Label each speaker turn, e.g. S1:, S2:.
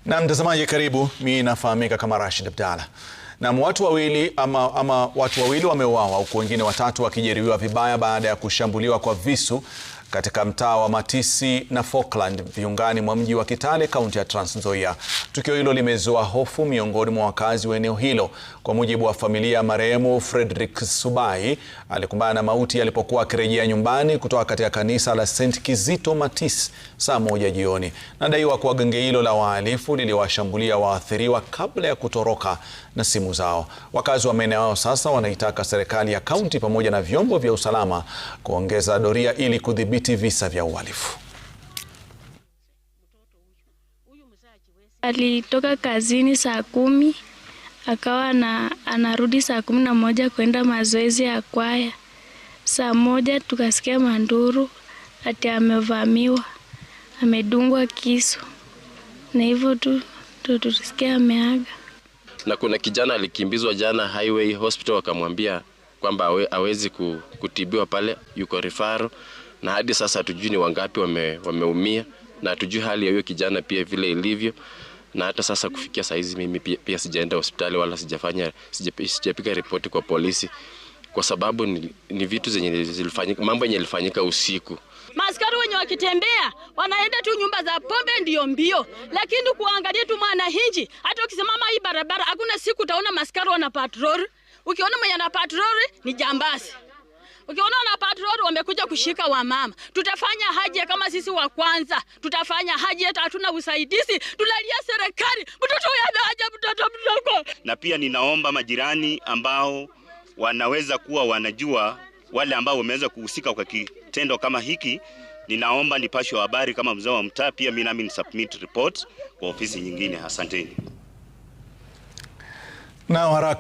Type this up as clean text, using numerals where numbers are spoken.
S1: Na mtazamaji karibu, mimi nafahamika kama Rashid Abdalla. Na watu wawili wameuawa huku wengine watatu wakijeruhiwa vibaya baada ya kushambuliwa kwa visu katika mtaa wa Matisi na Falkland viungani mwa mji wa Kitale, kaunti ya Trans Nzoia. Tukio hilo limezua hofu miongoni mwa wakazi wa eneo hilo. Kwa mujibu wa familia, marehemu Frederick Subai alikumbana na mauti alipokuwa akirejea nyumbani kutoka katika kanisa la St. Kizito Matisi saa 1 jioni. Nadaiwa kuwa genge hilo la wahalifu liliwashambulia waathiriwa kabla ya kutoroka na simu zao. Wakazi wa maeneo hao sasa wanaitaka serikali ya kaunti pamoja na vyombo vya usalama kuongeza doria ili kudhibiti visa vya uhalifu.
S2: Alitoka kazini saa 10, akawa anarudi saa 11 kwenda mazoezi ya kwaya. Saa 1 tukasikia manduru ati amevamiwa, amedungwa kisu, na hivyo tu tulisikia ameaga.
S3: Na kuna kijana alikimbizwa jana Highway Hospital, wakamwambia kwamba hawezi kutibiwa pale, yuko referral, na hadi sasa hatujui ni wangapi wameumia, na hatujui hali ya huyo kijana pia vile ilivyo. Na hata sasa kufikia saa hizi mimi pia sijaenda hospitali wala sijapiga ripoti kwa polisi, kwa sababu ni vitu zenye zilifanyika, mambo yenye yalifanyika usiku.
S4: Maskari wenye wakitembea wanaenda tu nyumba za pombe ndio mbio, lakini kuangalia tu mwananchi, hata ukisimama hii barabara hakuna siku utaona maskari wana patrol. Ukiona mwenye ana patrol ni jambazi. Ukiona wana patrol wamekuja kushika wamama. Tutafanya haji kama sisi wa kwanza. Tutafanya haji hata hatuna usaidizi. Tunalia serikali. Mtoto huyu haja mtoto.
S5: Na pia ninaomba majirani ambao wanaweza kuwa wanajua wale ambao wameweza kuhusika kwa kitendo kama hiki, ninaomba nipashwe habari kama mzee wa mtaa, pia mimi nami submit report kwa ofisi nyingine. Asanteni.
S1: Na haraka